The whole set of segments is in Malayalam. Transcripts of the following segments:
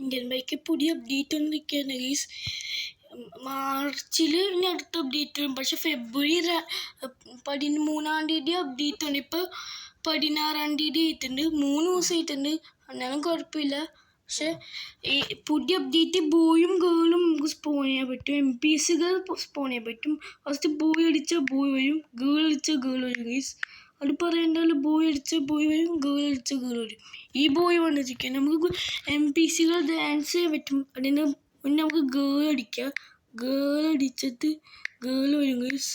ഇന്ത്യൻ ബൈക്ക് പുതിയ അപ്ഡേറ്റ് വന്നിരിക്കുകയാണ് ഗൈസ്. മാർച്ചിൽ ഇനി അടുത്ത അപ്ഡേറ്റ് വരും. പക്ഷെ ഫെബ്രുവരി 13-ാം തീയതി അപ്ഡേറ്റ് ആണ്. ഇപ്പോൾ 16-ാം തീയതി ആയിട്ടുണ്ട്. 3 ദിവസം ആയിട്ടുണ്ട്. എന്നാലും കുഴപ്പമില്ല. പക്ഷെ ഈ പുതിയ അപ്ഡേറ്റ് ബോയും ഗേളും നമുക്ക് സ്പോൺ ചെയ്യാൻ പറ്റും. MPSകൾ സ്പോൺ ചെയ്യാൻ പറ്റും. ഫസ്റ്റ് ബോയ് അടിച്ചാൽ ബോയ് വരും, ഗേൾ അടിച്ചാൽ ഗേൾ വരും ഗൈസ്. അത് പറയേണ്ടല്ലോ. ബോയ് അടിച്ചാൽ ബോയ് വരും, ഗേൾ അടിച്ചാൽ ഗേൾ വരും. ഈ ബോയ് വന്നിരിക്കുക നമുക്ക് MPSകൾ ഡാൻസ് ചെയ്യാൻ പറ്റും. അതിന് മുന്നേ നമുക്ക് ഗേൾ അടിക്കാം. ഗേൾ അടിച്ചിട്ട് ഗേൾ വരും ഗൈസ്.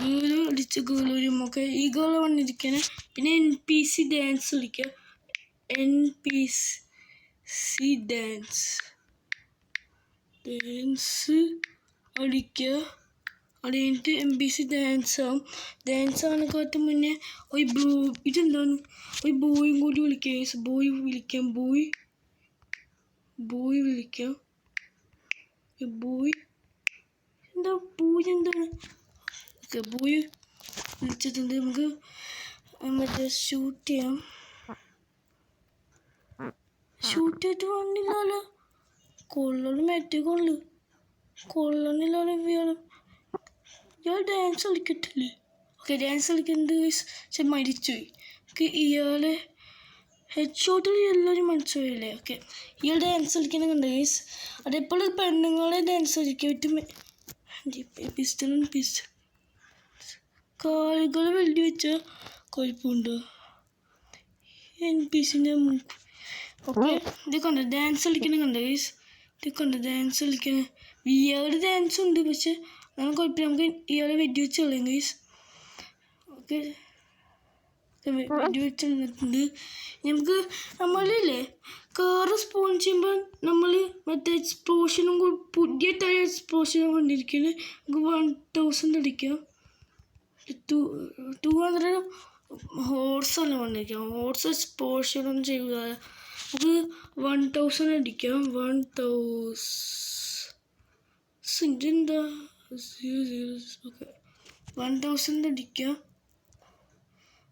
ഗേൾ അടിച്ച് ഗേൾ വരും. ഓക്കെ, ഈ ഗേൾ വന്നിരിക്കുകയാണ്. പിന്നെ NPC ഡാൻസ് കളിക്കുക. NPC ഡാൻസ് കളിക്കുക. അത് കഴിഞ്ഞിട്ട് MPC ഡാൻസ് ആവും. ഡാൻസ് ആവണക്കാലത്ത് മുന്നേ ഇതെന്താണ് ഒരു ബോയും കൂടി വിളിക്കാം. ബോയ് വിളിക്കാം. ബോയ് വിളിക്കാം. ബോയ് എന്താണ് ഓക്കെ, ബോയ് വിളിച്ചിട്ടുണ്ട്. നമുക്ക് മറ്റേ ഷൂട്ട് ചെയ്യാം. ഷൂട്ട് ചെയ്തിട്ട് വന്നില്ലല്ലോ. കൊള്ളണം, മറ്റേ കൊള്ളണില്ലല്ലോ. ഇയാൾ ഡാൻസ് കളിക്കട്ടില്ലേ? ഓക്കെ, ഡാൻസ് കളിക്കുന്നത് പക്ഷെ മരിച്ചുപോയി. ഓക്കെ, ഇയാളെ ഹെഡ് ഷോട്ടിൽ എല്ലാവരും മരിച്ചുപോയില്ലേ? ഓക്കെ, ഇയാൾ ഡാൻസ് കളിക്കുന്നത് കണ്ട ഗൈസ്. അതേപോലെ പെണ്ണുങ്ങളെ ഡാൻസ് കളിക്കാൻ പറ്റും. കാലുകൾ വെള്ളി വെച്ചാൽ കുഴപ്പമുണ്ടോ? NPCൻ്റെ ഓക്കെ, ഇത് കണ്ട ഡാൻസ് കളിക്കുന്നത് കണ്ട ഗൈസ്. ഇത് കണ്ട ഡാൻസ് കളിക്കുന്നത്. ഇയാളുടെ ഡാൻസ് ഉണ്ട്, പക്ഷെ അങ്ങനെ കുഴപ്പമില്ല. നമുക്ക് ഇയാളെ വെടി വെച്ച് കളയാം ഗൈസ്. ഓക്കെ, വെടി വെച്ച് കളഞ്ഞിട്ടുണ്ട്. നമുക്ക് നമ്മളില്ലേ കാറ് സ്പോൺ ചെയ്യുമ്പോൾ നമ്മൾ മറ്റേ എക്സ്പ്ലോഷനും പുതിയ ടയർ എക്സ്പ്ലോഷനും കൊണ്ടിരിക്കുന്നത്. നമുക്ക് 1000 അടിക്കാം. 200 ഹോഴ്സല്ല കൊണ്ടിരിക്കാം. ഹോഴ്സ് എക്സ്പ്ലോഷനൊന്നും ചെയ്യുക. നമുക്ക് 1000 അടിക്കാം. 1000 എന്താ? ഓക്കെ, 1000 അടിക്കാം.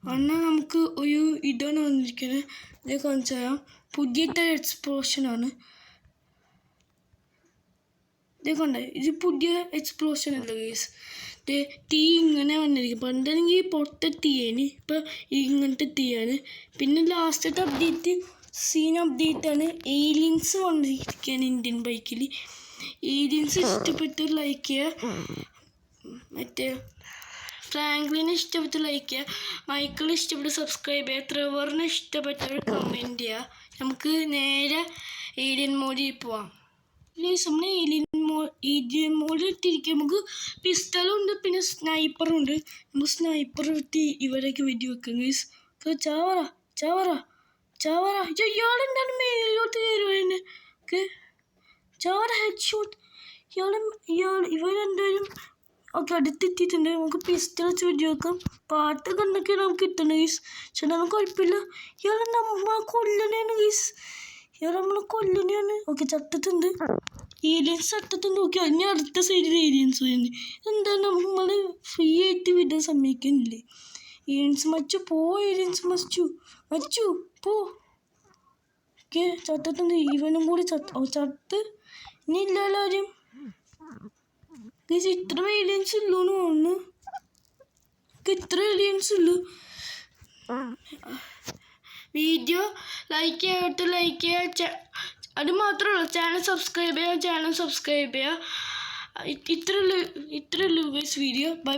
എന്നാൽ നമുക്ക് ഒരു ഇതാണ് വന്നിരിക്കുന്നത്. ഇത് കാണിച്ചു തരാം. പുതിയ ടയർ എക്സ്പ്ലോഷനാണ്. ഇത് കണ്ടേ, ഇത് പുതിയ എക്സ്പ്ലോഷൻ അല്ല ഗൈസ്. തീ ഇങ്ങനെ വന്നിരിക്കും. പണ്ടാണെങ്കിൽ പൊട്ട തീയാണ്, ഇപ്പം ഇങ്ങനത്തെ തീയാണ്. പിന്നെ ലാസ്റ്റത്തെ അപ്ഡേറ്റ് സീൻ അപ്ഡേറ്റാണ്. ഏലിയൻസ് വന്നിരിക്കുകയാണ് ഇന്ത്യൻ ബൈക്കിൽ. ഏലിയൻസ് ഇഷ്ടപ്പെട്ട് ലൈക്ക് ചെയ്യുക. മറ്റേ ഫ്രാങ്ക്ലിനെ ഇഷ്ടപ്പെട്ട് ലൈക്ക് ചെയ്യുക. മൈക്കിളിനെ ഇഷ്ടപ്പെട്ട് സബ്സ്ക്രൈബ് ചെയ്യുക. ട്രെവറിനെ ഇഷ്ടപ്പെട്ടവർ കമൻറ്റ് ചെയ്യുക. നമുക്ക് നേരെ ഏലിയൻ മോഡിൽ പോവാം. നമ്മൾ ഏലിയൻ മോഡിൽ ഇട്ടിരിക്കുക. നമുക്ക് പിസ്റ്റളുണ്ട്, പിന്നെ സ്നൈപ്പറുണ്ട്. നമുക്ക് സ്നൈപ്പർ ഇട്ട് ഇവരൊക്കെ വെടി വെക്കാം ഗൈസ്. ചാവറ ഇയാളെന്താണ് മേലോട്ട് കയറുവാന്? Okay, Chavara head shot. ഇവരെന്തായാലും ഓക്കെ അടുത്തെത്തിയിട്ടുണ്ട്. നമുക്ക് പിസ്റ്റൾ വെച്ച് വെടി വെക്കാം. പാട്ടൊക്കെ ഉണ്ടൊക്കെയാണ് നമുക്ക് കിട്ടണം ഗൈസ്. പക്ഷെ നമുക്ക് കുഴപ്പമില്ല. ഇയാൾ നമ്മളെ കൊല്ലണേണ് ഗൈസ്. ഓക്കെ, ചത്തിട്ടുണ്ട്. ഏലിയൻസ് ചത്തിട്ടുണ്ട്. ഓക്കെ, ഇനി അടുത്ത സൈഡിൽ ഏലിയൻസ് വരുന്നുണ്ട്. എന്താണ് നമ്മൾ ഫ്രീ ആയിട്ട് വിടാൻ സമ്മതിക്കുന്നില്ലേ? ഏലിയൻസ് മച്ചു പോ. ഓക്കെ, ചത്തിട്ടുണ്ട്. ഇവനും കൂടി ചത്ത്. ഇനി ഇല്ലല്ലോ ആരും. ഗൈസ്, ഇത്ര ഏലിയൻസ് ഉള്ളൂന്ന് തോന്നുന്നു. ഇത്ര ഏലിയൻസ് ഉള്ളൂ. വീഡിയോ ലൈക്ക് ചെയ്യുക. അത് മാത്രമല്ല, ചാനൽ സബ്സ്ക്രൈബ് ചെയ്യുക. ഇത്രയുള്ളൂ ഗൈസ് വീഡിയോ. ബൈ.